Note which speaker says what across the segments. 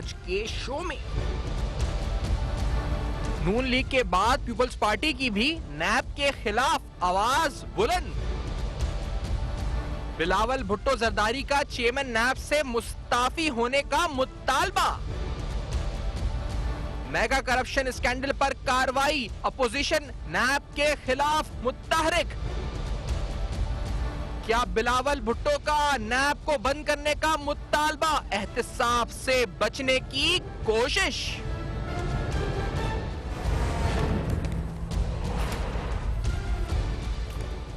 Speaker 1: आज के शो में। नून लीग के बाद पीपल्स पार्टी की भी नैब के खिलाफ आवाज बुलंद। बिलावल भुट्टो जरदारी का चेयरमैन नैब से मुस्ताफी होने का मुतालबा। मेगा करप्शन स्कैंडल पर कार्रवाई, अपोजिशन नैब के खिलाफ मुत्तहरिक। क्या बिलावल भुट्टो का नैब को बंद करने का मुतालबा, एहतिसाब से बचने की कोशिश।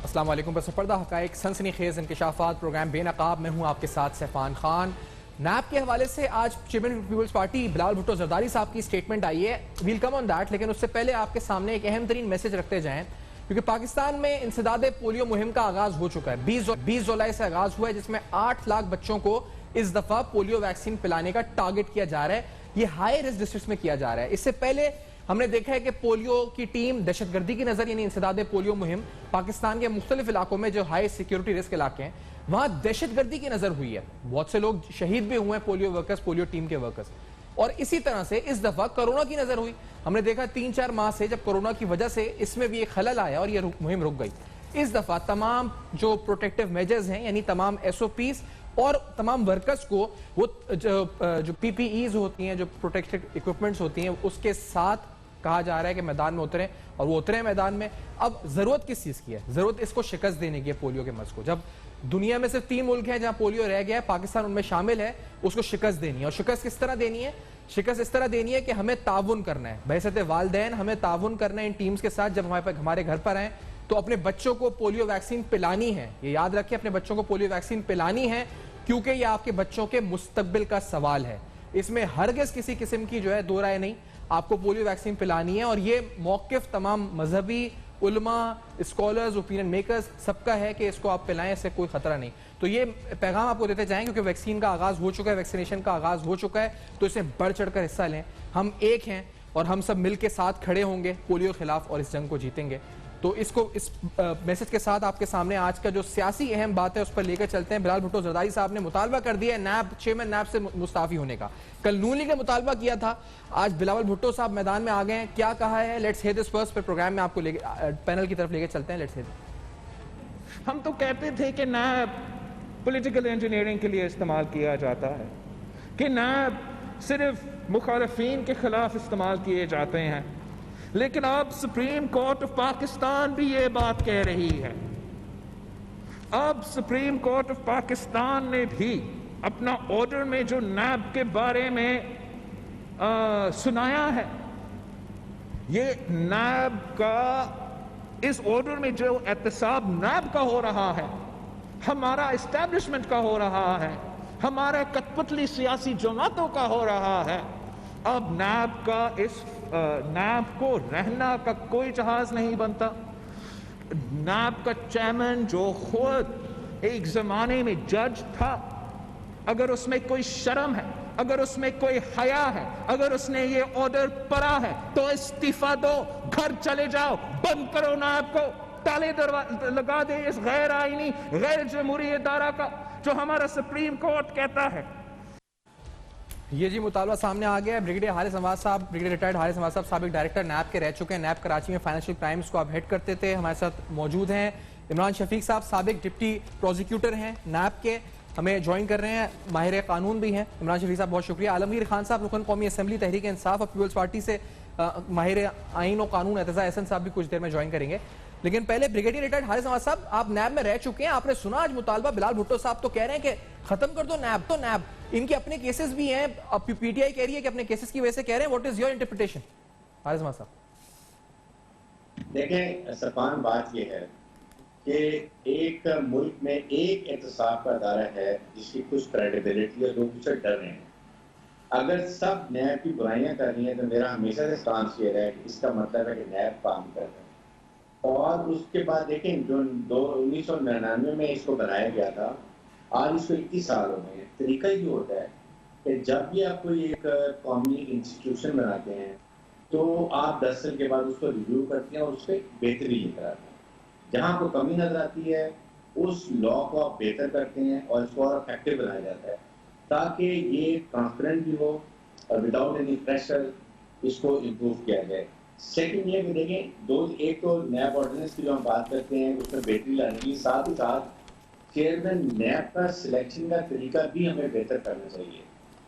Speaker 1: अस्सलाम वालेकुम। बसपर्दा हकाइक सनसनीखेज इंकशाफात प्रोग्राम बेनकाब में हूं आपके साथ सैफान खान। नैब के हवाले से आज chairman Peoples Party Bilawal Bhutto Zardari साहब की स्टेटमेंट आई है। वील कम ऑन दैट, लेकिन उससे पहले आपके सामने एक अहम तरीन मैसेज रखते जाएं, क्योंकि पाकिस्तान में इंसदादे पोलियो मुहिम का आगाज हो चुका है। 20 जुलाई से आगाज हुआ है, जिसमें 8 लाख बच्चों को इस दफा पोलियो वैक्सीन पिलाने का टारगेट किया जा रहा है। ये हाई रिस्क डिस्ट्रिक्ट में किया जा रहा है। इससे पहले हमने देखा है कि पोलियो की टीम दहशतगर्दी की नजर, यानी इंसदादे पोलियो मुहिम पाकिस्तान के मुख्तलिफ इलाकों में जो हाई सिक्योरिटी रिस्क इलाके हैं वहां दहशतगर्दी की नजर हुई है। बहुत से लोग शहीद भी हुए हैं, पोलियो वर्कर्स, पोलियो टीम के वर्कर्स। और इसी तरह से इस दफा कोरोना की नजर हुई। हमने देखा 3-4 माह से जब कोरोना की वजह से इसमें भी एक खलल आया और यह मुहिम रुक गई। इस दफा तमाम जो प्रोटेक्टिव मेजर्स हैं, यानी तमाम SOPs और तमाम वर्कर्स को वो जो PPEs होती हैं, जो प्रोटेक्टिव इक्विपमेंट्स होती हैं, उसके साथ कहा जा रहा है कि मैदान में उतरे, और वो उतरे मैदान में। अब जरूरत किस चीज की है? जरूरत इसको शिकस्त देने की है, पोलियो के मर्ज को। जब दुनिया में सिर्फ 3 मुल्क हैं जहां पोलियो रह गया है, पाकिस्तान उनमें शामिल है, उसको शिकस्त देनी है। और शिकस्त किस तरह देनी है? शिकस्त इस तरह देनी है कि हमें ताउन करना है, बहसत वालदैन हमें ताउन करना है इन टीम्स के साथ। जब हमारे घर पर आए तो अपने बच्चों को पोलियो वैक्सीन पिलानी है। ये याद रखें, अपने बच्चों को पोलियो वैक्सीन पिलानी है, क्योंकि ये आपके बच्चों के मुस्तकबिल का सवाल है। इसमें हरगिज़ किसी किस्म की जो है दो राय नहीं, आपको पोलियो वैक्सीन पिलानी है। और ये मौक़िफ़ तमाम मजहबी उलमा, स्कॉलर्स, ओपिनियन मेकर्स सबका है कि इसको आप पिलाएं, इससे कोई खतरा नहीं। तो ये पैगाम आपको देते जाएं, क्योंकि वैक्सीन का आगाज हो चुका है, वैक्सीनेशन का आगाज हो चुका है। तो इसे बढ़ चढ़कर हिस्सा लें। हम एक हैं और हम सब मिल के साथ खड़े होंगे पोलियो के खिलाफ और इस जंग को जीतेंगे। तो इसको इस मैसेज के साथ आपके सामने आज का जो सियासी अहम बात है उस पर लेकर चलते हैं। बिलावल भुट्टो जरदारी साहब ने मुतालबा कर दिया है नैब चेयरमैन नैब से मुस्ताफी होने का। कल नून लीग ने मुतालबा किया था, आज बिलावल भुट्टो साहब मैदान में आ गए हैं। क्या कहा है? Let's hear this first. पर प्रोग्राम में आपको पैनल की तरफ लेकर चलते हैं। Let's hear.
Speaker 2: हम तो कहते थे कि नैब पॉलिटिकल इंजीनियरिंग के लिए इस्तेमाल किया जाता है, कि नैब सिर्फ मुखालफीन के खिलाफ इस्तेमाल किए जाते हैं, लेकिन अब सुप्रीम कोर्ट ऑफ पाकिस्तान भी ये बात कह रही है। अब सुप्रीम कोर्ट ऑफ पाकिस्तान ने भी अपना ऑर्डर में जो नैब के बारे में सुनाया है, ये नैब का, इस ऑर्डर में जो एहतसाब नैब का हो रहा है, हमारा एस्टैब्लिशमेंट का हो रहा है, हमारे कठपुतली सियासी जमातों का हो रहा है। अब नैब का नैब को रहना का कोई जहाज नहीं बनता। नैब का चेयरमैन जो खुद एक जमाने में जज था, अगर उसमें कोई शर्म है, अगर उसमें कोई हया है, अगर उसने ये ऑर्डर पढ़ा है, तो इस्तीफा दो, घर चले जाओ, बंद करो नैब को, ताले लगा दे इस गैर आईनी, गैर जमहूरी इदारा का जो हमारा सुप्रीम कोर्ट कहता है।
Speaker 1: ये जी मुतालबा सामने आ गया है। ब्रिगेडियर हारिस नवाज साहब, ब्रिगेडियर रिटायर्ड हारिस नवाज साहब साबिक डायरेक्टर नैब के रह चुके हैं। नैब कराची में फाइनेंशियल क्राइम्स को आप हेड करते थे, हमारे साथ मौजूद हैं। इमरान शफीक साहब साबिक डिप्टी प्रोसिक्यूटर हैं नैब के, हमें ज्वाइन कर रहे हैं। माहिर कानून भी हैं इमरान शफीक साहब, बहुत शुक्रिया। आलमगीर खान साहब रुकन कौमी असम्बली तहरीक इंसाफ और पीपल्स पार्टी से माहिर आइन और कानून एतजा एहसन साहब भी कुछ देर में ज्वाइन करेंगे। लेकिन पहले ब्रिगेडियर रिटायर्ड हारिस नवाज साहब, आप नैब में रह चुके हैं, आपने सुना आज मुतालबा। बिलावल भुट्टो साहब तो कह रहे हैं कि खत्म कर दो नैब। तो नैब, इनके अपने केसेस भी हैं, अब PTI कह रही है कि अपने केसेस की वजह से कह रहे हैं। What is your interpretation Haris Nawaz साहब?
Speaker 3: देखें सफान, बात यह है कि एक मुल्क में एक एहतसाब का अदारा है जिसकी कुछ क्रेडिबिलिटी है, लोग उससे डर रहे हैं। अगर सब नैब की बुराइयां कर रही हैं तो मेरा हमेशा से स्टांस ये है कि इसका मतलब है कि नैब काम कर रहा है। और उसके बाद देखें, जो 1999 में इसको बनाया गया था, आज इसको 21 साल हो गए। तरीका ही होता है कि जब भी आप कोई एक कौमी इंस्टीट्यूशन बनाते हैं तो आप 10 साल के बाद उसको रिव्यू करते हैं और उस पर बेहतरी लेकर आते हैं। जहाँ आपको कमी नजर आती है उस लॉ को आप बेहतर करते हैं और इसको और इफेक्टिव बनाया जाता है, ताकि ये ट्रांसपेरेंट भी हो, और विदाउट एनी प्रेशर इसको इम्प्रूव किया जाए। सेकंड ये कि देखें, एक तो नैब ऑर्डिनेंस की जो हम बात करते हैं उसमें बेहतरी लाने की, साथ ही साथ चेयरमैन नैब का सिलेक्शन का तरीका भी हमें बेहतर करना चाहिए।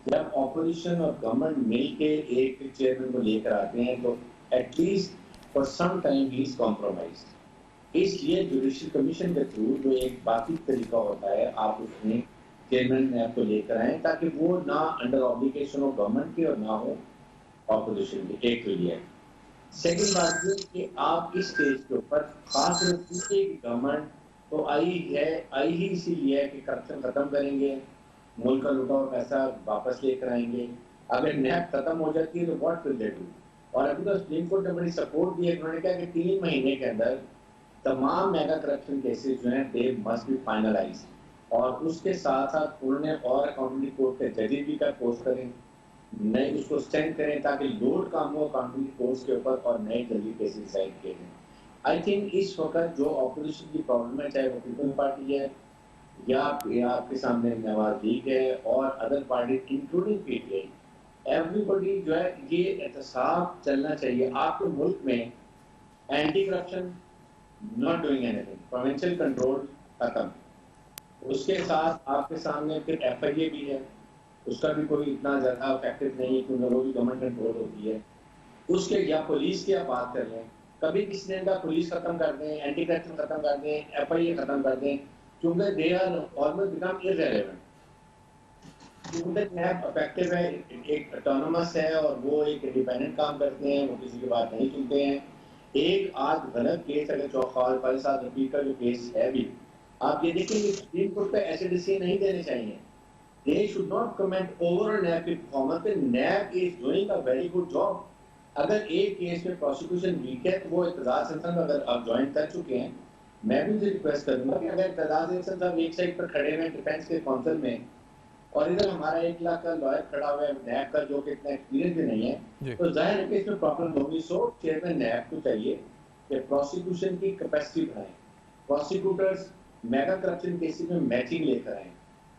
Speaker 3: जब ऑपोजिशन और गवर्नमेंट मिल के एक चेयरमैन को लेकर आते हैं तो at least for some time he is compromise. इसलिए जुडिशियल कमीशन के थ्रू जो एक बाकी तरीका होता है, आप उसमें चेयरमैन नैब को लेकर आए ताकि वो ना अंडर ऑब्लिगेशन ऑफ गवर्नमेंट की और ना हो ऑपोजिशन की। एक तो ये। सेकंड बात ये कि आप इस स्टेज के ऊपर खास रूप से गवर्नमेंट तो आई ही इसीलिए है कि करप्शन खत्म करेंगे, मुल्क का लुटा हुआ पैसा वापस लेकर आएंगे। अगर नैब खत्म हो जाती है तो व्हाट विल दे डू? और अभी तो सुप्रीम कोर्ट ने बड़ी सपोर्ट दी है, उन्होंने कहा कि 3 महीने के अंदर तमाम मेगा करप्शन केसेस जो हैं दे मस्ट बी फाइनलाइज। और उसके साथ साथ उन्होंने और अकाउंटेंट कोर्ट के जजेस भी का पोस्ट करें, नए उसको स्ट्रेंथ करें ताकि लोड कम हो अकाउंटेंट कोर्ट्स के ऊपर और नए जल्दी केसेस डिसाइड किए जाएं। आई थिंक इस वक्त जो ऑपोजिशन की प्रॉब्लम है, चाहे वो पीपल्स पार्टी है या आपके सामने नवाज लीग है और other party including PTI, everybody जो है ये एहतसाब चलना चाहिए। आपके मुल्क में anti corruption not doing anything, provincial control खत्म, उसके साथ आपके सामने फिर एफआईए भी है, उसका भी कोई इतना ज्यादा इफेक्टिव नहीं है क्योंकि वो भी गवर्नमेंट कंट्रोल होती है। उसके या पुलिस की आप बात कर लें, कभी किसी ने कहा पुलिस खत्म कर दें, एंटी करप्शन खत्म कर दें, एफआईए खत्म कर दें, क्योंकि they are almost become irrelevant. क्योंकि नैब इफेक्टिव है, एक ऑटोनोमस है और वो एक इंडिपेंडेंट काम करते हैं, वो किसी की बात नहीं सुनते हैं। एक आज गलत केस अगर चौखाल फलसाद रफी का जो केस है भी, आप ये देखेंगे सुप्रीम कोर्ट पे ऐसे डिसीजन नहीं देने चाहिए। They should not comment over NAB की performance. NAB is doing a very good job। अगर एक केस में प्रोसिक्यूशन वीक है तो वो इत्तेजाज हसन अगर आप ज्वाइन कर चुके हैं, मैं भी रिक्वेस्ट करूंगा कि अगर इत्तेजाज हसन साहब एक साइड पर खड़े हुए डिफेंस के काउंसिल में और इधर हमारा 1 लाख का लॉयर खड़ा हुआ है NAB का जो कि इतना एक्सपीरियंस भी नहीं है, तो जाहिर है कि इसमें प्रॉब्लम होगी। सो चेयरमैन NAB को चाहिए कि प्रोसिक्यूशन की कैपेसिटी बढ़ाएं, प्रोसिक्यूटर्स मेगा करप्शन केसेस में मैचिंग लेकर आए,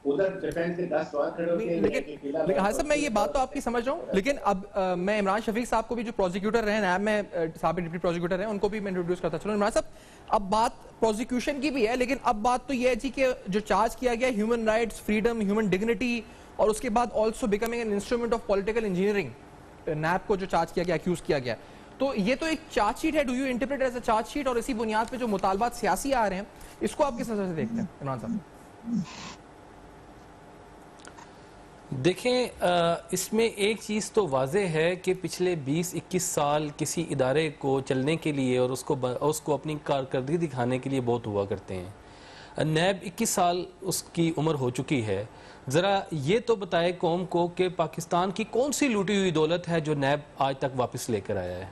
Speaker 3: उधर डिफेंस के 10 सवाल खड़े होते हैं।
Speaker 1: लेकिन हाँ साहब, मैं ये बात तो आपकी समझ रहा हूँ, लेकिन अब मैं इमरान शफीक साहब को भी जो प्रोसिक्यूटर रहे नैब में, साहब डिप्टी प्रोसिक्यूटर हैं, उनको भी मैं इंट्रोड्यूस करता चलो। इमरान साहब, अब बात प्रोसिक्यूशन की भी है, लेकिन अब बात तो ये है जी कि जो चार्ज किया गया human rights, freedom, human dignity और उसके बाद also becoming an instrument of political engineering, NAB को जो चार्ज किया गया, एक्यूज किया गया, तो ये तो एक चार्जशीट है। Do you interpret as a charge sheet? और इसी बुनियाद पे जो मुतालबात सियासी आ रहे हैं, इसको आप किस नजर से देखते हैं इमरान साहब?
Speaker 4: देखें, इसमें एक चीज़ तो वाज़ेह है कि पिछले 20-21 साल किसी इदारे को चलने के लिए और उसको अपनी कारकर्दगी दिखाने के लिए बहुत हुआ करते हैं। नैब 21 साल उसकी उम्र हो चुकी है। ज़रा ये तो बताए कौम को कि पाकिस्तान की कौन सी लूटी हुई दौलत है जो नैब आज तक वापस लेकर आया है।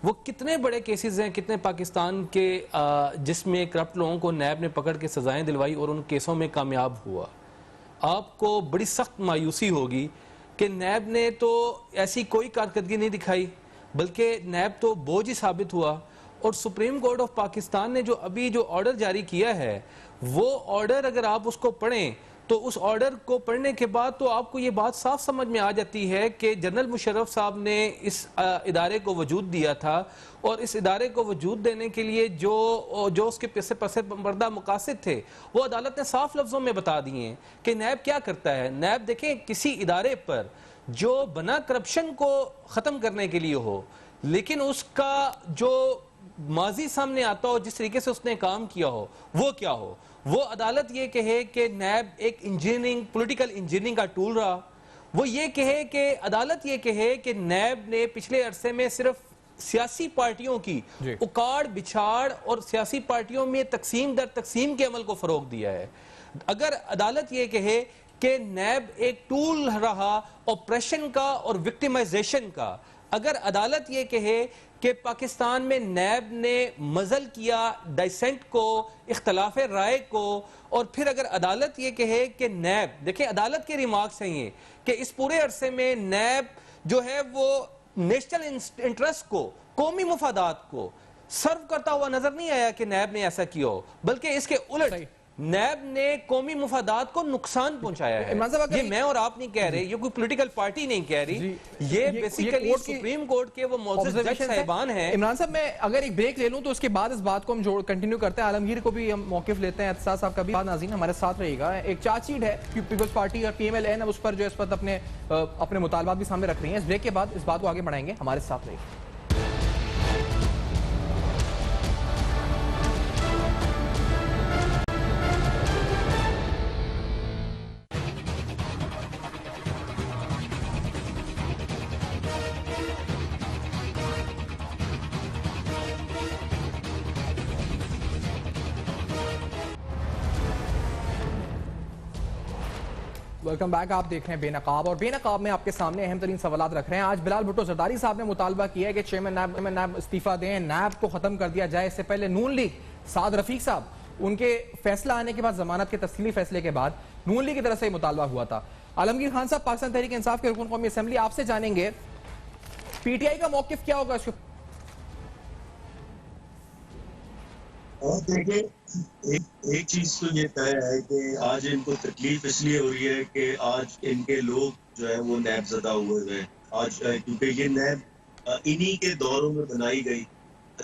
Speaker 4: वो कितने बड़े केसेस हैं, कितने पाकिस्तान के जिसमें करप्ट लोगों को नैब ने पकड़ के सजाएं दिलवाई और उन केसों में कामयाब हुआ। आपको बड़ी सख्त मायूसी होगी कि नैब ने तो ऐसी कोई कारकर्दगी नहीं दिखाई, बल्कि नैब तो बोझ ही साबित हुआ। और सुप्रीम कोर्ट ऑफ पाकिस्तान ने जो अभी जो ऑर्डर जारी किया है, वो ऑर्डर अगर आप उसको पढ़ें तो उस ऑर्डर को पढ़ने के बाद तो आपको ये बात साफ समझ में आ जाती है कि जनरल मुशर्रफ साहब ने इस इदारे को वजूद दिया था और इस इदारे को वजूद देने के लिए जो उसके पसे पर्दा मकासद थे वो अदालत ने साफ लफ्ज़ों में बता दिए हैं कि नैब क्या करता है। नैब देखें, किसी इदारे पर जो बना करप्शन को ख़त्म करने के लिए हो, लेकिन उसका जो माजी सामने आता हो, जिस तरीके से उसने काम किया हो, वो क्या हो, वो अदालत ये कहे कि नैब एक इंजीनियरिंग, पॉलिटिकल इंजीनियरिंग का टूल रहा। वो ये कहे कि अदालत ये कहे कि नैब ने पिछले अरसे में सिर्फ सियासी पार्टियों की उकाड़ बिछाड़ और सियासी पार्टियों में तकसीम दर तकसीम के अमल को फरोग दिया है। अगर अदालत ये कहे कि नैब एक टूल रहा ऑपरेशन का और विक्टिमाइजेशन का, अगर अदालत ये कहे कि पाकिस्तान में नैब ने मजल किया डाइसेंट को, इख्तलाफ राय को, और फिर अगर अदालत ये कहे कि नैब, देखिए अदालत के रिमार्क्स हैं ये कि इस पूरे अरसे में नैब जो है वो नेशनल इंटरेस्ट को, कौमी मुफादात को सर्व करता हुआ नजर नहीं आया कि नैब ने ऐसा किया हो, बल्कि इसके उलट नैब ने कौमी मुफादात को नुकसान पहुंचाया है। ये मैं और आप नहीं कह रहे, ये कोई पॉलिटिकल पार्टी नहीं कह रही, ये बेसिकली सुप्रीम कोर्ट के वो मौजूद जज साहिबान हैं।
Speaker 1: इमरान साहब, मैं अगर एक ब्रेक ले लूं तो उसके बाद इस बात को हम जोड़ कंटिन्यू करते हैं। आलमगीर को भी हम मौकिफ लेते हैं, एहसास साहब का भी। नाज़रीन हमारे साथ रहेगा। एक चार्जशीट है पीपल्स पार्टी और PMLN, उस पर जो इस पर अपने मुतालबात भी सामने रख रही है। इस ब्रेक के बाद इस बात को आगे बढ़ाएंगे, हमारे साथ रहेगा। Welcome back. आप देख रहे हैं बेनकाब, और बेनकाब में आपके सामने अहम तरीन सवाल रख रहे हैं। आज बिलाल भुट्टो जरदारी साहब ने मुतालबा किया है कि चेयरमैन नैब इस्तीफा दें, नैब को खत्म कर दिया जाए। इससे पहले नून लीग साद रफीक साहब, उनके फैसला आने के बाद, जमानत के तफसीली फैसले के बाद नून लीग की तरफ से मुतालबा हुआ था। आलमगीर खान साहब, पाकिस्तान तहरीक इंसाफ के रुकन कौमी असेंबली, आपसे जानेंगे PTI का मौकिफ क्या होगा इसके?
Speaker 5: और देखिए, एक चीज तो ये तय है कि आज इनको तकलीफ इसलिए हो रही है कि आज इनके लोग जो है वो नैब ज़दा हुए हैं आज, क्योंकि ये नैब इन्हीं के दौरों में बनाई गई।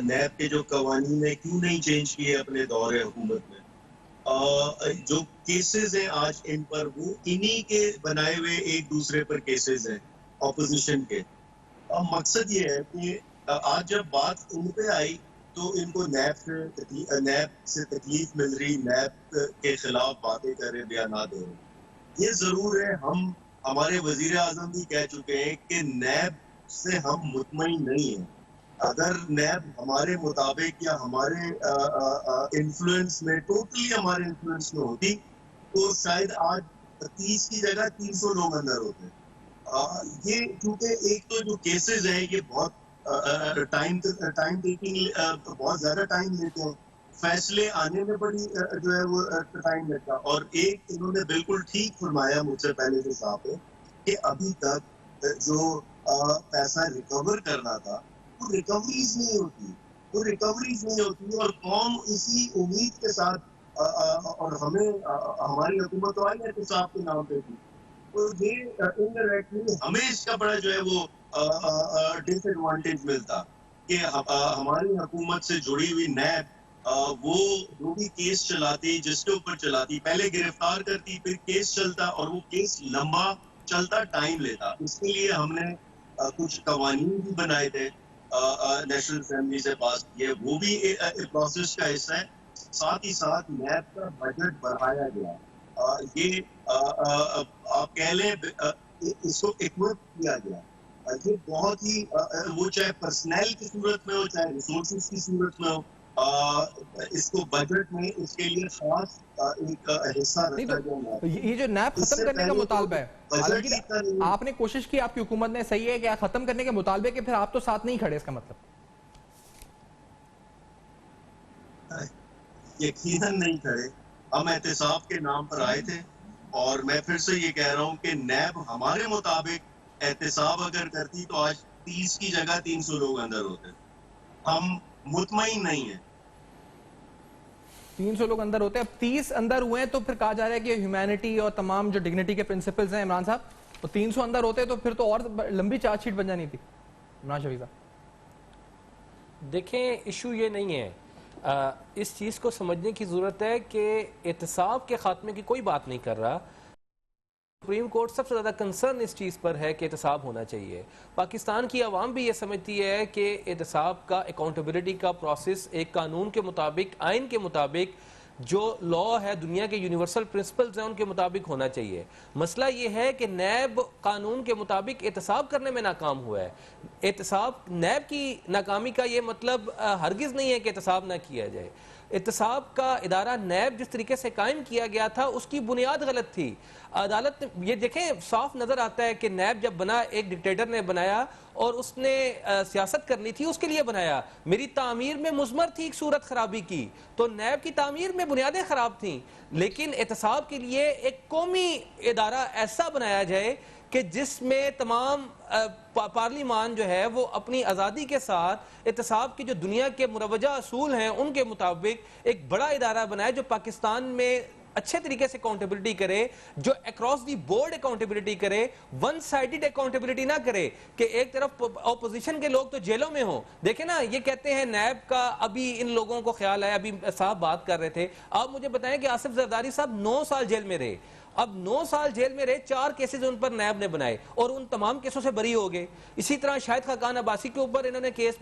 Speaker 5: नैब के जो कवानीन है क्यों नहीं चेंज किए अपने दौर हुकूमत में। जो केसेस हैं आज इन पर, वो इन्हीं के बनाए हुए एक दूसरे पर केसेस हैं ऑपोजिशन के। मकसद ये है कि आज जब बात उन पे आई तो इनको नैब से तकलीफ मिल रही, नैब के खिलाफ बातें कर रहे, बयान दे रहे। ये जरूर है, हम हमारे वजीर आजम भी कह चुके हैं कि नैब से हम मुतमईन नहीं हैं। अगर नैब हमारे मुताबिक या हमारे इन्फ्लुएंस में, टोटली हमारे इन्फ्लुएंस में होती तो शायद आज 30 की जगह 300 लोग अंदर होते। ये क्योंकि एक तो जो केसेस हैं ये बहुत टाइम टेकिंग, बहुत ज्यादा टाइम लेते हैं, फैसले आने में बड़ी जो है वो टाइम लगता। और एक इन्होंने बिल्कुल ठीक फरमाया मुझसे पहले जो साहब है कि अभी तक जो पैसा रिकवर करना था वो रिकवरीज नहीं होती, और कौम इसी उम्मीद के साथ और हमें हमारी हुकूमत तो आई है तो साहब के नाम पे थी, तो ये इनडायरेक्टली हमें इसका बड़ा जो है वो डिसएडवांटेज मिलता कि हमारी हुकूमत से जुड़ी हुई नैब वो जो भी केस चलाती, जिसके ऊपर चलाती, पहले गिरफ्तार करती, फिर केस चलता, और वो केस लंबा चलता, टाइम लेता। इसके लिए हमने कुछ कवानीन भी बनाए थे, नेशनल असेंबली से पास किए, वो भी प्रोसेस का हिस्सा है। साथ ही साथ नैब का बजट बढ़ाया गया, ये आप कह लें इसको इक्विप किया गया। ये बहुत ही वो चाहे पर्सनल की सूरत में हो, चाहे रिसोर्सेज की सूरत में हो, इसको बजट में इसके लिए खास एक हिस्सा रखा गया।
Speaker 1: ये जो नैब खत्म करने का मुतालबा है, आपने कोशिश की, आपकी हुकूमत ने, सही है कि खत्म करने के मुतालबे के, फिर आप तो साथ नहीं खड़े, इसका मतलब?
Speaker 5: यकीनन नहीं खड़े, हम एहतसाब के नाम पर आए थे। और मैं फिर से ये कह रहा हूँ कि नैब हमारे मुताबिक एहतसाब अगर करती तो आज 30 की जगह 300 लोग अंदर होते। हम मुतमईन नहीं है।
Speaker 1: 300 लोग अंदर होते हैं, अब 30 अंदर हुए हैं, तो फिर कहा जा रहा है कि ह्यूमैनिटी और तमाम जो डिग्निटी के प्रिंसिपल्स हैं इमरान साहब, तो 300 अंदर होते तो फिर तो और लंबी चार्जशीट बन जानी थी। इमरान शफी साहब,
Speaker 4: देखें, इशू ये नहीं है, इस चीज़ को समझने की ज़रूरत है कि एहतसाब के खात्मे की कोई बात नहीं कर रहा। सुप्रीम कोर्ट सबसे ज़्यादा कंसर्न इस चीज़ पर है कि एहतसाब होना चाहिए। पाकिस्तान की आवाम भी ये समझती है कि एहतसाब का, अकाउंटेबिलिटी का प्रोसेस एक कानून के मुताबिक, आइन के मुताबिक, जो लॉ है, दुनिया के यूनिवर्सल प्रिंसिपल्स हैं, उनके मुताबिक होना चाहिए। मसला ये है कि नैब कानून के मुताबिक एहतसाब करने में नाकाम हुआ है। एहतसाब, नैब की नाकामी का ये मतलब हरगिज़ नहीं है कि एहतसाब ना किया जाए। एहतसाब का इदारा नैब जिस तरीके से कायम किया गया था, उसकी बुनियाद गलत थी। अदालत ने, ये देखें, साफ नजर आता है कि नैब जब बना, एक डिक्टेटर ने बनाया और उसने सियासत करनी थी, उसके लिए बनाया। मेरी तामीर में मुज़मर थी एक सूरत खराबी की, तो नैब की तामीर में बुनियादें खराब थी। लेकिन एहतसाब के लिए एक कौमी इदारा ऐसा बनाया जाए कि जिसमें तमाम पार्लिमान जो है वो अपनी आज़ादी के साथ एहतसाब की जो दुनिया के मुरवजा असूल हैं उनके मुताबिक एक बड़ा इदारा बनाए जो पाकिस्तान में अच्छे तरीके से अकाउंटेबिलिटी करे, जो अक्रॉस दी बोर्ड अकाउंटेबिलिटी करे, वन साइडेड अकाउंटेबिलिटी ना करे कि एक तरफ ऑपोजिशन के लोग तो जेलों में हो। देखें ना, ये कहते हैं नैब का, अभी इन लोगों को ख्याल आया, अभी साहब बात कर रहे थे, आप मुझे बताएं कि आसिफ जरदारी साहब 9 साल जेल में रहे। अब 9 साल जेल में रहे, 4 केसेस उन पर नैब ने बनाए और उन तमाम केसों से बरी हो गए। इसी तरह शाहिद खाकान अब्बासी के ऊपर इन्होंने केस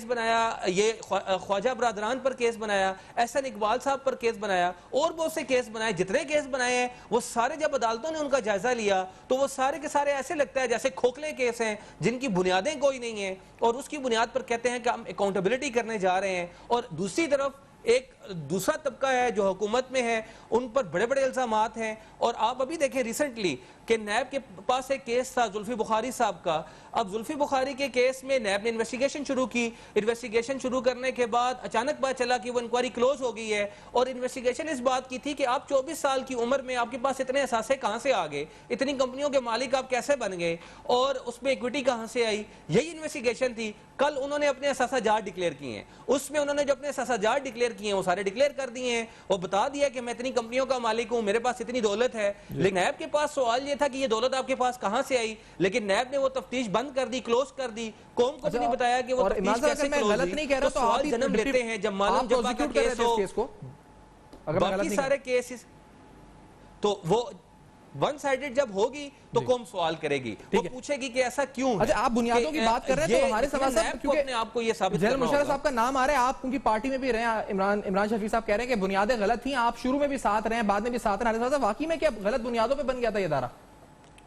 Speaker 4: बनाया, ये ख्वाजा बरादरान पर केस बनाया, एहसन इकबाल साहब पर केस बनाया और बहुत से केस बनाए। जितने केस बनाए हैं वो सारे जब अदालतों ने उनका जायजा लिया तो वो सारे के सारे ऐसे लगता है जैसे खोखले केस हैं जिनकी बुनियादें कोई नहीं है और उसकी बुनियाद पर कहते हैं कि हम अकाउंटेबिलिटी करने जा रहे हैं। और दूसरी तरफ एक दूसरा तबका है जो हुकूमत में है, उन पर बड़े बड़े इल्जामात हैं। और आप अभी देखें रिसेंटली कि नैब के पास एक केस था जुल्फी बुखारी साहब का। अब जुल्फी बुखारी के केस में नैब ने इन्वेस्टिगेशन शुरू की। इन्वेस्टिगेशन शुरू करने के बाद अचानक पता चला कि वो इंक्वायरी क्लोज हो गई है और इन्वेस्टिगेशन इस बात की थी कि आप 24 साल की उम्र में आपके पास इतने असासे कहाँ से आ गए, इतनी कंपनियों के मालिक आप कैसे बन गए और उसमें इक्विटी कहाँ से आई। यही इन्वेस्टिगेशन थी। कल उन्होंने अपने असासाजात डिक्लेयर किए हैं, उसमें उन्होंने जो अपने असासाजात डिक्लेयर किए हैं वो सारे डिक्लेयर कर दिए हैं। वो बता दिया कि मैं इतनी कंपनियों का मालिक हूं, मेरे पास इतनी दौलत है। लेकिन नैब के पास सवाल ये था कि ये दौलत आपके पास कहां से आई, लेकिन नैब ने वो तफ्तीश बंद कर दी, क्लोज कर दी। कौम को भी नहीं बताया कि वो तफ्तीश कैसे क्लोज हुई।
Speaker 1: गलत नहीं कह रहा तो
Speaker 4: सवाल जन्म लेते हैं जब मालूम जब का केस हो, बाकी सारे केसेस तो वो वन साइडेड जब होगी तो कौम सवाल करेगी, वो पूछेगी कि ऐसा क्यों है।
Speaker 1: अच्छा, आप बुनियादों की बात कर रहे हैं तो हमारे सवाल साहब क्योंकि
Speaker 4: अपने आप को ये साबित
Speaker 1: जनरल मुशर्रफ साहब का नाम आ रहा है, आप उनकी पार्टी में भी रहे हैं, इमरान शफी साहब कह रहे हैं कि बुनियादें गलत थी, आप शुरू में भी साथ रहे हैं, बाद में भी साथ रहे हैं। वाकई में क्या गलत बुनियादों पे बन गया था ये इदारा?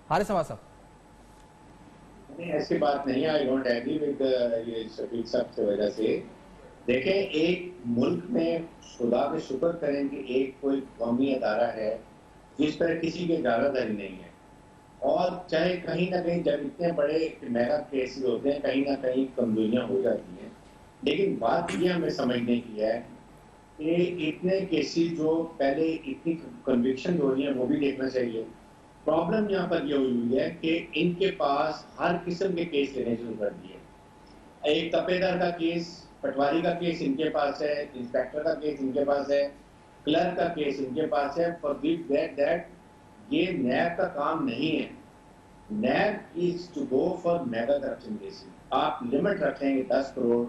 Speaker 1: हारिस नवाज साहब
Speaker 3: नहीं, ऐसी बात नहीं है। आई डोंट एग्री विद ये शफीक साहब की वजह से। देखें, एक मुल्क में खुदा के शुक्र करें कि एक कोई कौमी अदारा है जिस पर किसी की इजाजतदारी नहीं है। और चाहे कहीं ना कहीं जब इतने बड़े मेगा केसेस होते हैं कहीं ना कहीं कमजोरियां हो जाती हैं, लेकिन बात ये हमें समझने की है कि इतने केसेस जो पहले इतनी कन्विक्शन हो रही है वो भी देखना चाहिए। प्रॉब्लम यहाँ पर ये हुई है कि इनके पास हर किस्म के केस लेने शुरू कर दिए। एक तपेदार का केस, पटवारी का केस इनके पास है, इंस्पेक्टर का केस इनके पास है, क्लर्क का केस इनके पास है। फॉरगिव दैट ये नैब का काम नहीं है। NAB is to go for mega corruption cases. आप लिमिट रखेंगे 10 करोड़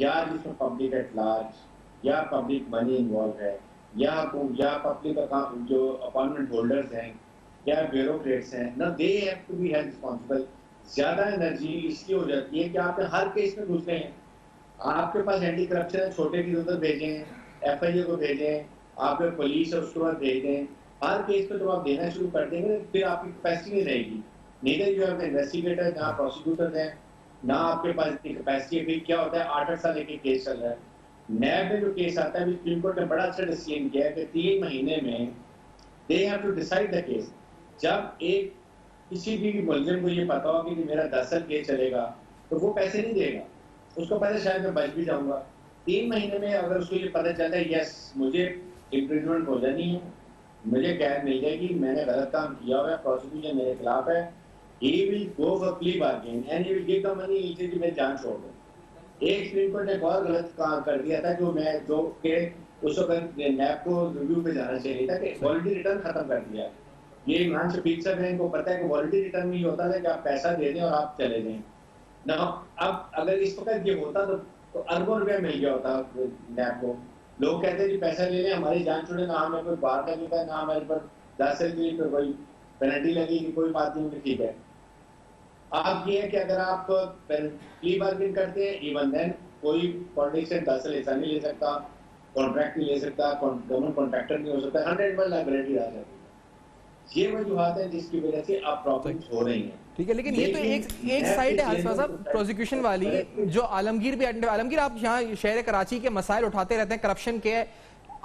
Speaker 3: या जिसमें पब्लिक एट लार्ज या पब्लिक मनी इन्वॉल्व है या पब्लिक जो अपॉइंटमेंट होल्डर्स हैं या ब्यूरोक्रेट्स हैं ना, they have to be held responsible. ज्यादा एनर्जी इसलिए हो जाती है कि आपने हर केस में घुस गए हैं। आपके पास एंटी करप्शन है, छोटे की जरूरत भेजें, FIA को भेजें, आप पुलिस और उसके बाद भेज दें। हर केस पे जब आप देना शुरू कर देंगे फिर आपकी कैपेसिटी नहीं रहेगी। नीदर यू हैव इन्वेस्टिगेटर, ना प्रोसिक्यूटर हैं, ना आपके पास इतनी कैपेसिटी है। फिर क्या होता है, 8-8 साल एक केस चल रहा है। नैब में जो केस आता है, सुप्रीम कोर्ट ने बड़ा अच्छा डिसीजन किया है कि 3 महीने में they have to decide the case. जब एक किसी भी मुलजिम को ये पता होगा कि मेरा 10 साल केस चलेगा तो वो पैसे नहीं देगा, उसको पता शायद मैं बच भी जाऊंगा। 3 महीने में अगर उसको ये पता चलता है यस मुझे इम्प्रिजमेंट हो जानी है, मुझे कैद मिल जाएगी, मैंने गलत काम किया हुआ है, प्रोसिक्यूशन मेरे खिलाफ है, he will go for plea bargain and he will give the money, इसे मैं जान छोड़ दूं। एक सुप्रीम कोर्ट ने एक और गलत काम कर दिया था जो के उस वक्त नैब को रिव्यू पे जाना चाहिए था कि वॉलंटरी रिटर्न खत्म कर दिया। ये इमरान शफीक साहब हैं, इनको पता है कि वॉलंटरी रिटर्न में ये होता था कि आप पैसा दे दें और आप चले जाएं ना। अब अगर इस वक्त ये होता तो अरबों रुपया मिल गया होता नैब को। लोग कहते हैं कि पैसा ले लें, हमारी जान छोड़े, ना हमें कोई बाहर लगेगा, ना हमारे पर 10 साल की कोई पेनल्टी लगेगी, कोई बात नहीं, ठीक है। आप ये है कि अगर आप प्ली बार्गेन करते हैं, इवन देन कोई पॉलिटिशियन 10 साल ऐसा नहीं ले सकता, कॉन्ट्रैक्ट नहीं ले सकता, गवर्नमेंट कॉन्ट्रैक्टर नहीं हो सकता, 100% लाइबिलिटी आ जाती है। ये वजूहत है जिसकी वजह से अब प्रॉब्लम्स हो रही हैं।
Speaker 1: ठीक है, लेकिन ये तो एक साइड है हारिस साहब प्रोसिक्यूशन वाली, जो आलमगीर भी आलमगीर आप यहाँ शहर कराची के मसाइल उठाते रहते हैं करप्शन के।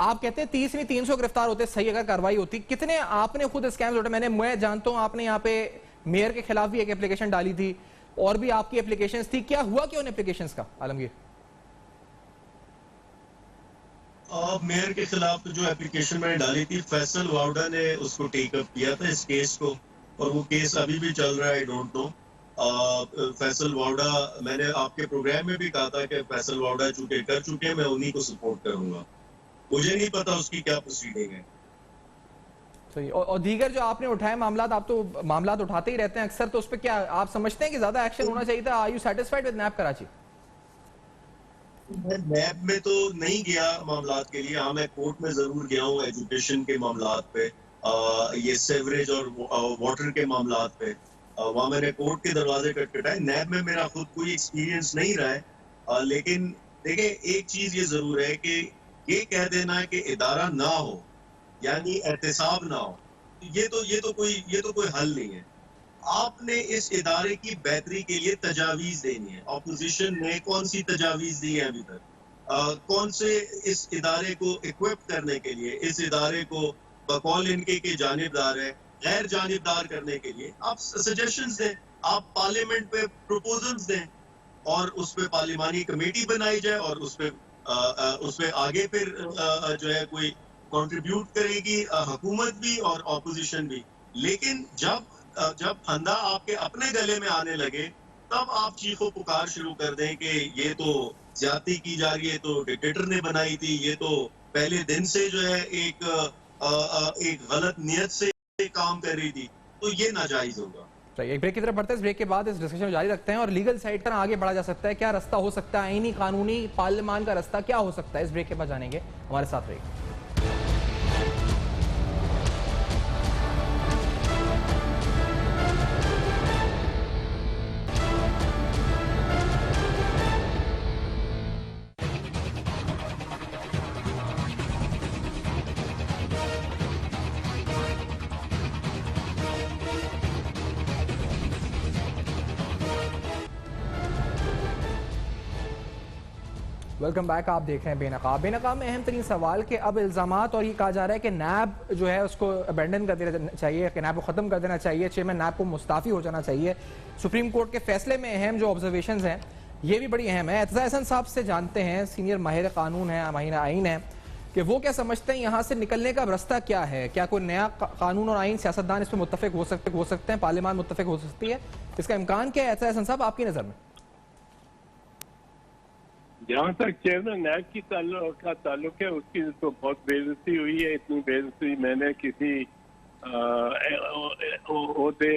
Speaker 1: आप कहते हैं 30 नहीं 300 गिरफ्तार होते सही अगर कार्रवाई होती। कितने आपने खुद स्कैम्स उठाए? मैं जानता हूँ आपने यहाँ पे मेयर के खिलाफ भी एक एप्लीकेशन डाली थी और भी आपकी एप्लीकेशंस थी, क्या हुआ क्यों उन एप्लीकेशंस का आलमगीर?
Speaker 5: मेयर के खिलाफ जो एप्लीकेशन मैंने डाली थी, फैसल वाउडा ने उसको टेक अप किया था इस केस को, और वो केस अभी भी चल रहा है, I don't know. Faisal Vawda, मैंने आपके प्रोग्राम में भी कहा था कि फैसल वाउडा चूंकि कर चुके हैं, मैं उन्हीं को सपोर्ट करूंगा। मुझे नहीं पता उसकी क्या प्रोसीडिंग है।
Speaker 1: सही। और दीगर जो आपने उठाए मामला, आप तो मामला उठाते ही रहते हैं अक्सर, तो उस पर क्या आप समझते हैं कि ज्यादा एक्शन होना चाहिए था? आर यू सेटिस्फाइड विद नैब कराची?
Speaker 5: मैं नैब में तो नहीं गया मामलात के लिए। हाँ, मैं कोर्ट में जरूर गया हूँ एजुकेशन के मामलात पे, ये सेवरेज और वाटर के मामलात पे। वहाँ मैंने कोर्ट के दरवाजे खटखटाए। नैब में मेरा खुद कोई एक्सपीरियंस नहीं रहा है, लेकिन देखिए एक चीज ये जरूर है कि ये कह देना कि इदारा ना हो यानी एहतसाब ना हो, ये तो कोई हल नहीं है। आपने इस इदारे की बेहतरी के लिए तजावीज देनी है। ऑपोजिशन ने कौन सी तजावीज दी है अभी तक? कौन से इस इदारे को इक्विप करने के लिए, इस इदारे को बकौल इनके के जानिबदार है गैर जानिबदार करने के लिए आप सजेशंस दें, आप पार्लियामेंट पे प्रपोजल्स दें और उस पे पार्लिमानी कमेटी बनाई जाए और उस पे आगे फिर जो है कोई कंट्रीब्यूट करेगी हुकूमत भी और ऑपोजिशन भी। लेकिन जब फंदा आपके अपने गले में आने लगे तब आप चीखो पुकार शुरू कर दें कि ये तो ज्यादती की जा रही है, तो डिक्टेटर ने बनाई थी, ये तो पहले दिन से जो है एक गलत नियत से काम कर रही थी, तो ये नाजायज होगा।
Speaker 1: एक ब्रेक की तरफ बढ़ते हैं। इस ब्रेक के बाद इस डिस्कशन जारी रखते हैं और लीगल साइड पर आगे बढ़ा जा सकता है। क्या रास्ता हो सकता है, आईनी कानूनी पार्लियामान का रास्ता क्या हो सकता है? इस ब्रेक के बाद जानेंगे। हमारे साथ रहिए। Welcome back. आप देख रहे हैं बेनकाब। बेनकाब में अहम तरीन सवाल कि अब इल्ज़ामात और ये कहा जा रहा है कि नैब जो है उसको अबेंडन कर देना चाहिए, कि नैब को ख़त्म कर देना चाहिए, चेयरमैन नैब को मुस्ताफ़ी हो जाना चाहिए। सुप्रीम कोर्ट के फैसले में अहम जो ऑब्जर्वेशंस हैं ये भी बड़ी अहम है। एतज़ा एहसन साहब से जानते हैं, सीनियर माहिर कानून है, माहिर आइन है, कि वो क्या समझते हैं यहाँ से निकलने का रास्ता क्या है? क्या कोई नया कानून और आइन सियासतदान इस पर मुत्तफ़िक हो सकते हैं, पार्लियामान मुत्तफ़िक हो सकती है? इसका इम्कान क्या है एतज़ा एहसन साहब आपकी नज़र में?
Speaker 6: जहाँ तक चेयरमैन नैब की ताल्लुक है, उसकी तो बहुत बेइज्जती हुई है। इतनी बेइज्जती मैंने किसी ओहदे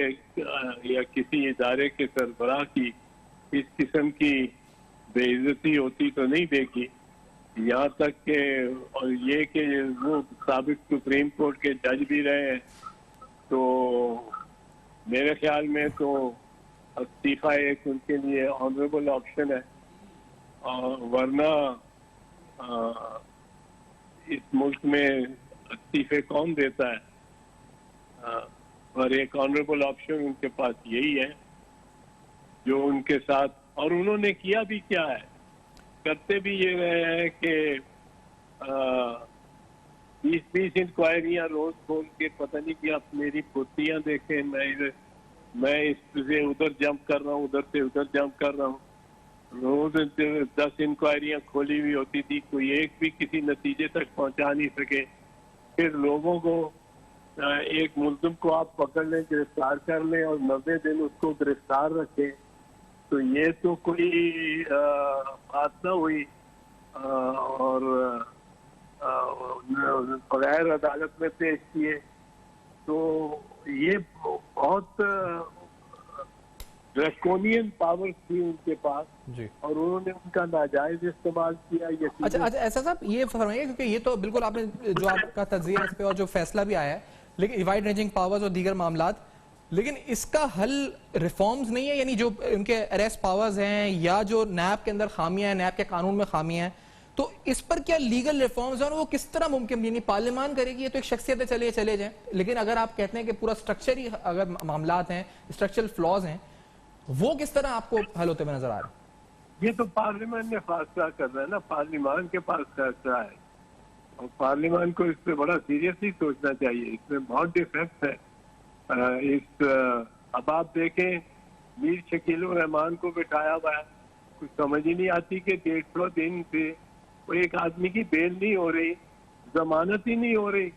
Speaker 6: या किसी इदारे के सरबराह की इस किस्म की बेइज्जती होती तो नहीं देखी। यहाँ तक के और ये कि वो साबिक सुप्रीम कोर्ट के जज भी रहे हैं, तो मेरे ख्याल में तो इस्तीफा एक उनके लिए ऑनरेबल ऑप्शन है। वरना इस मुल्क में इस्तीफे कौन देता है? और एक ऑनरेबल ऑप्शन उनके पास यही है जो उनके साथ, और उन्होंने किया भी क्या है, करते भी ये रहे हैं कि 20 इंक्वायरियां रोज खोल के पता नहीं कि आप मेरी पोतियां देखें, मैं इससे उधर जंप कर रहा हूँ, उधर से उधर जंप कर रहा हूँ। रोज 10 इंक्वायरियां खोली हुई होती थी, कोई एक भी किसी नतीजे तक पहुंचा नहीं सके। फिर लोगों को एक मुल्जिम को आप पकड़ लें, गिरफ्तार कर लें और 90 दिन उसको गिरफ्तार रखें, तो ये तो कोई बात ना हुई। और बगैर अदालत में पेश किए, तो ये बहुत ड्रैकोनियन पावर थी उनके पास
Speaker 1: जी,
Speaker 6: और उन्होंने उनका नाजायज इस्तेमाल किया।
Speaker 1: अच्छा ऐसा साहब ये फरमाइए, क्योंकि ये तो बिल्कुल आपने जो आपका तज्जिया इस पे और जो फैसला भी आया है, लेकिन वाइड रेंजिंग पावर्स और दीगर मामलात, लेकिन इसका हल रिफॉर्म्स नहीं है? यानी जो उनके अरेस्ट पावर्स हैं या जो नैब के अंदर खामियां हैं, नैब के कानून में खामियां हैं, तो इस पर क्या लीगल रिफॉर्म्स हैं और वो किस तरह मुमकिन? यानी पार्लियामान करेगी, ये तो एक शख्सियत है, चले जाएं, लेकिन अगर आप कहते हैं कि पूरा स्ट्रक्चर ही अगर मामलात हैं, स्ट्रक्चरल फ्लॉज हैं, वो किस तरह आपको हल होते हुए नजर आ रहा है?
Speaker 6: ये तो पार्लियामान ने फैसला करना है ना, पार्लियामान के पास फैसला है और पार्लियामान को इस पे बड़ा सीरियसली सोचना चाहिए। इसमें बहुत डिफेक्ट है। अब आप देखें, मीर शकील उर रहमान को बिठाया हुआ है, कुछ समझ ही नहीं आती कि 150 दिन से वो एक आदमी की बेल नहीं हो रही, जमानत ही नहीं हो रही,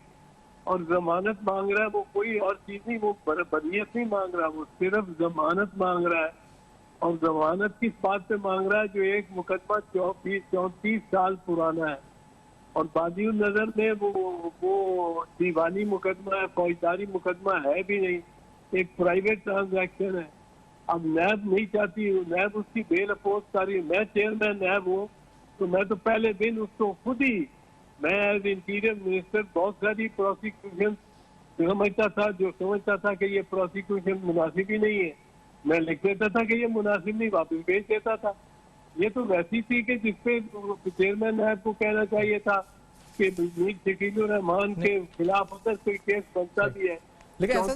Speaker 6: और जमानत मांग रहा है, वो कोई और चीज नहीं, वो बरीयत नहीं मांग रहा, वो सिर्फ जमानत मांग रहा है। और जमानत किस बात पे मांग रहा है? जो एक मुकदमा 34 साल पुराना है और बादियुल नजर में वो दीवानी मुकदमा है, फौजदारी मुकदमा है भी नहीं, एक प्राइवेट ट्रांजैक्शन है। अब नैब नहीं चाहती, नैब उसकी बेल अपोज कर रही है। मैं चेयरमैन नैब हूँ तो मैं तो पहले दिन उसको खुद ही, मैं एज इंटीरियर मिनिस्टर बहुत सारी प्रोसिक्यूशन समझता था कि ये प्रोसिक्यूशन मुनासिब ही नहीं है, मैं लिख देता था कि ये मुनासिब नहीं, वापस भेज देता था। ये तो वैसी थी कि जिसपे चेयरमैन नैब को कहना चाहिए था कि मीर शकीलुर रहमान के खिलाफ अगर कोई केस बनता भी है।
Speaker 1: लेकिन ऐसा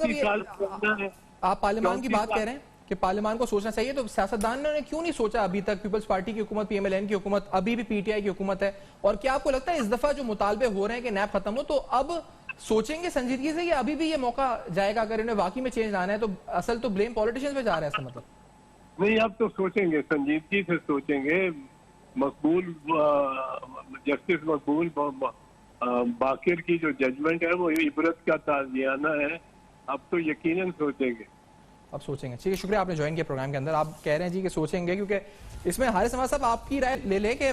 Speaker 1: है, आप पार्लियामान की बात कह रहे हैं कि पार्लियामान को सोचना चाहिए, तो सियासतदानों ने क्यों नहीं सोचा अभी तक? पीपल्स पार्टी की हुकूमत, PMLN की हुकूमत, अभी भी PTI की हुकूमत है, और क्या आपको लगता है इस दफा जो मुतालबे हो रहे हैं कि नैब खत्म हो, तो अब सोचेंगे संजीदगी से, या अभी भी ये मौका जाएगा अगर इन्हें वाकई में चेंज लाना है तो असल तो ब्लेम पॉलिटिशियंस पे जा रहा है? ऐसा मतलब
Speaker 6: नहीं, अब तो सोचेंगे, संजीदगी से सोचेंगे। मकबूल जस्टिस मकबूल बाकिर की जो जजमेंट है वो इबरत का ताज़ियाना है, अब तो यकीनन सोचेंगे।
Speaker 1: अब सोचेंगे। ठीक है, शुक्रिया आपने ज्वाइन किया प्रोग्राम के अंदर। आप कह रहे हैं जी कि सोचेंगे, क्योंकि इसमें हारिस समाज साहब आपकी राय ले लें कि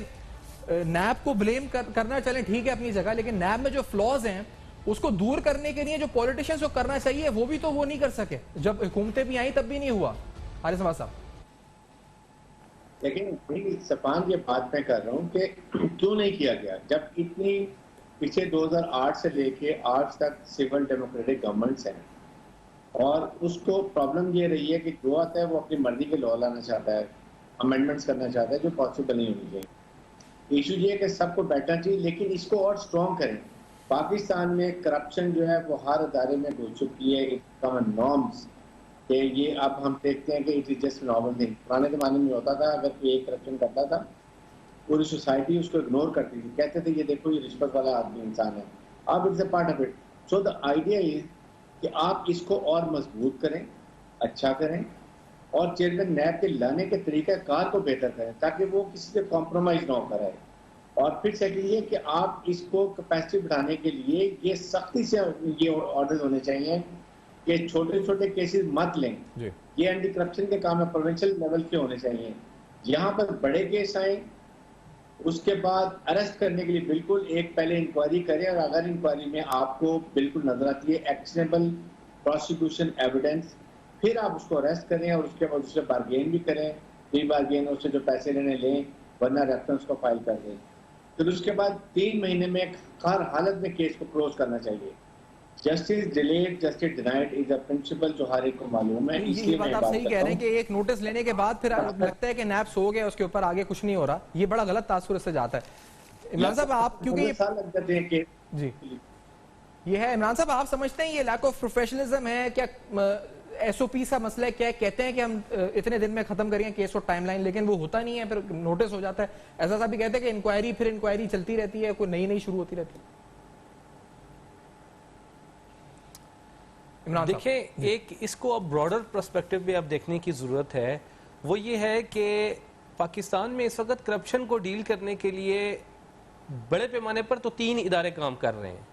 Speaker 1: नैब को ब्लेम करना चले ठीक है अपनी जगह, लेकिन नैब में जो फ्लॉज हैं उसको दूर करने के लिए जो पॉलिटिशियंस को करना चाहिए वो भी तो वो नहीं कर सके, जब हुकूमतें भी आई तब भी नहीं हुआ। हारिस समाज साहब,
Speaker 3: लेकिन सफान ये बात मैं कर रहा हूँ कि क्यों नहीं किया गया, जब इतनी पीछे 2008 से लेके आज तक सिविल डेमोक्रेटिक गवर्नमेंट्स हैं, और उसको प्रॉब्लम ये रही है कि जो आता है वो अपनी मर्जी के लॉ लाना चाहता है, अमेंडमेंट्स करना चाहता है, जो पॉसिबल नहीं होनी चाहिए। इशू ये है कि सबको बैठना चाहिए, लेकिन इसको और स्ट्रॉन्ग करें। पाकिस्तान में करप्शन जो है वो हर अदारे में घुस चुकी है, एक कॉमन नॉर्म्स कि ये अब हम देखते हैं कि it is just normal thing. पुराने ज़माने में होता था, अगर कोई एक करप्शन करता था पूरी सोसाइटी उसको इग्नोर करती थी, कहते थे ये देखो ये रिश्वत वाला आदमी इंसान है। अब it's a part of it. So the idea is कि आप इसको और मजबूत करें, अच्छा करें, और चेयरमैन नैब के लाने के तरीक़ाकार को बेहतर करें ताकि वो किसी से कॉम्प्रोमाइज़ ना कराए। और फिर सेकेंड ये कि आप इसको कैपेसिटी बढ़ाने के लिए ये सख्ती से ये ऑर्डर होने चाहिए कि छोटे छोटे केसेस मत लें। ये एंटी करप्शन के काम है, प्रोविंशियल लेवल के होने चाहिए। यहाँ पर बड़े केस आए उसके बाद अरेस्ट करने के लिए बिल्कुल एक पहले इंक्वायरी करें, और अगर इंक्वायरी में आपको बिल्कुल नजर आती है एक्शनेबल प्रोसिक्यूशन एविडेंस, फिर आप उसको अरेस्ट करें और उसके बाद उससे बार्गेन भी करें, प्री बार्गेन उससे जो पैसे लेने लें, वरना रेफरेंस को फाइल कर दें। फिर उसके बाद 3 महीने में हर हालत में केस को क्लोज करना चाहिए। Justice delayed justice denied is a principle जो हर एक को मालूम है।
Speaker 1: ये बात आप सही कह रहे हैं कि एक नोटिस लेने के बाद फिर लगता है कि नैब सो गया, उसके ऊपर आगे कुछ नहीं हो रहा, ये बड़ा गलत तासुर इससे जाता है। इमरान साहब आप, क्योंकि जी ये है, इमरान साहब आप समझते हैं ये लैक ऑफ प्रोफेशनलिज्म है क्या? SOP सा मसला है क्या? कहते हैं कि हम इतने दिन में खत्म करेंगे केस और टाइमलाइन, लेकिन वो होता नहीं है, फिर नोटिस हो जाता है। ऐसा सा भी कहते हैं कि इंक्वायरी फिर इंक्वायरी चलती रहती है, कोई नई नई शुरू होती रहती है।
Speaker 4: देखिए, एक इसको अब ब्रॉडर पर्सपेक्टिव में अब देखने की ज़रूरत है। वो ये है कि पाकिस्तान में इस वक्त करप्शन को डील करने के लिए बड़े पैमाने पर तो 3 इदारे काम कर रहे हैं।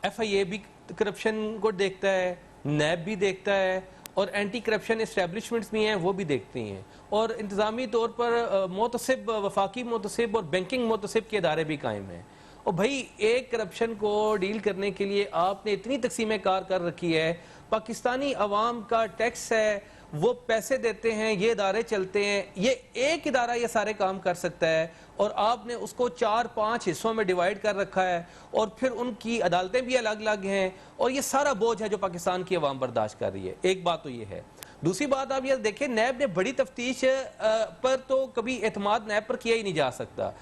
Speaker 4: FIA भी करप्शन को देखता है, नैब भी देखता है, और एंटी करप्शन इस्टेब्लिशमेंट्स भी हैं वो भी देखती हैं, और इंतज़ामी तौर पर मोतसिब, वफाकी मोतसिब और बैंकिंग मोतसिब के इदारे भी कायम हैं। और भाई एक करप्शन को डील करने के लिए आपने इतनी तकसीम कार कर रखी है, पाकिस्तानी अवाम का टैक्स है, वो पैसे देते हैं, ये इदारे चलते हैं, ये एक इदारा ये सारे काम कर सकता है, और आपने उसको 4-5 हिस्सों में डिवाइड कर रखा है, और फिर उनकी अदालतें भी अलग अलग हैं, और ये सारा बोझ है जो पाकिस्तान की अवाम बर्दाश्त कर रही है। एक बात तो ये है। दूसरी बात आप ये देखें, नैब ने बड़ी तफ्तीश पर तो कभी एतमाद नैब पर किया ही नहीं जा सकता।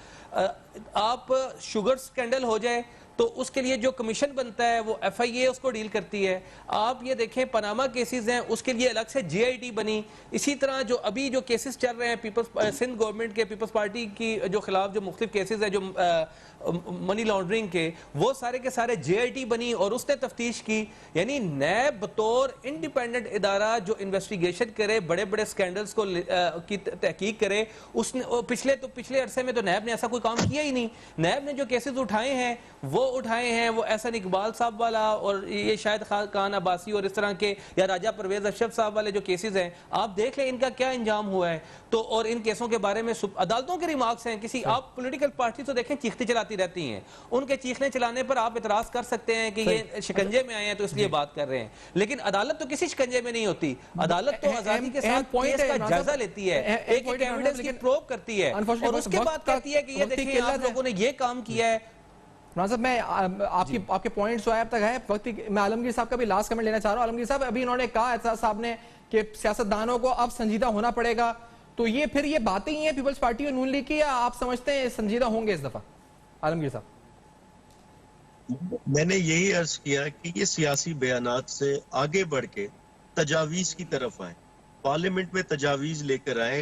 Speaker 4: आप शुगर स्कैंडल हो जाए तो उसके लिए जो कमीशन बनता है वो FIA उसको डील करती है। आप ये देखें, पनामा केसेस हैं, उसके लिए अलग से GIT बनी। इसी तरह जो अभी जो केसेस चल रहे हैं पीपल्स सिंध गवर्नमेंट के, पीपल्स पार्टी की जो खिलाफ जो मुख्तलिफ केसेस हैं जो मनी लॉन्ड्रिंग के, वो सारे के सारे GIT बनी और उसने तफ्तीश की। यानी नैब बतौर इंडिपेंडेंट इदारा जो इन्वेस्टिगेशन करे, बड़े बड़े स्कैंडल्स को की तहकीक करे, उसने पिछले अरसे में तो नैब ने ऐसा कोई कोई काम किया ही नहीं। नैब ने जो केसेस उठाए हैं वो एहसन इकबाल साहब वाला और ये शायद खान अब्बासी और इस तरह के, या राजा परवेज अशरफ साहब वाले जो केसेस हैं, आप देख लें इनका क्या अंजाम हुआ है। तो और इन केसों के बारे में अदालतों के रिमार्क्स हैं। किसी आप पॉलिटिकल पार्टी तो देखें चीखती चलाती रहती हैं, उनके चीखने चलाने पर आप इतराज कर सकते हैं कि ये शिकंजे में आए हैं तो इसलिए बात कर रहे हैं, लेकिन अदालत तो किसी शिकंजे में नहीं होती। अदालत तो आजादी के साथ केस का जायजा लेती है, एक एविडेंस की प्रूव करती है और उसके बाद कहती है कि ये देखिए आप लोगों ने ये काम किया है।
Speaker 1: साहब मैं आपके पॉइंट्स जो है अब तक है वक्त, मैं आलमगीर साहब का भी लास्ट कमेंट लेना चाह रहा हूं। आलमगीर साहब, अभी इन्होंने कहा एहसास साहब ने कि सियासतदानों को अब संजीदा होना पड़ेगा, तो ये फिर ये बातें ही हैं पीपल्स पार्टी और नून लीग की, या आप समझते हैं संजीदा होंगे इस दफा? आलमगीर साहब,
Speaker 5: मैंने यही अर्ज किया कि ये सियासी बयानात से आगे बढ़ के तजावीज की तरफ आए, पार्लियामेंट में तजावीज लेकर आए,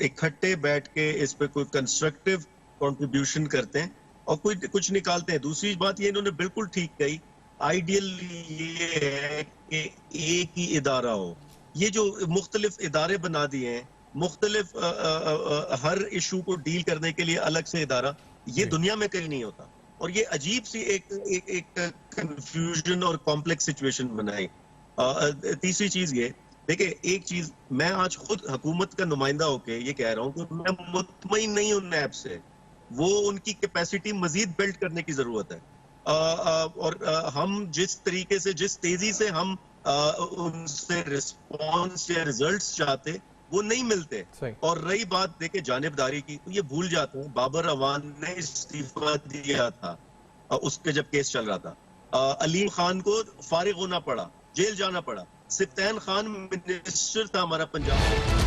Speaker 5: इकट्ठे बैठ के इस पे कोई कंस्ट्रक्टिव कंट्रीब्यूशन करते हैं और कोई कुछ निकालते हैं। दूसरी बात ये इन्होंने बिल्कुल ठीक कही, आइडियल ये है कि एक ही इदारा हो। ये जो मुख्तलिफ इदारे बना दिए हैं, मुख्तलिफ हर इशू को डील करने के लिए अलग से इदारा, ये दुनिया में कहीं नहीं होता और ये अजीब सी एक कंफ्यूजन और कॉम्प्लेक्स सिचुएशन बनाई। तीसरी चीज ये देखिए, एक चीज मैं आज खुद हुकूमत का नुमाइंदा होके ये कह रहा हूँ कि मैं मुतमईन नहीं हूं नैब से, वो उनकी कैपेसिटी मजीद बिल्ड करने की जरूरत है। और हम जिस तरीके से, जिस तेजी से हम उनसे रिस्पॉन्स या रिजल्ट्स चाहते वो नहीं मिलते। और रही बात देखे जानिबदारी की, तो ये भूल जाते हैं बाबर अवान ने इस्तीफा दिया था उसके जब केस चल रहा था, अलीम खान को फारिग होना पड़ा, जेल जाना पड़ा, सिफ्तैन खान मिनिस्टर था हमारा पंजाब।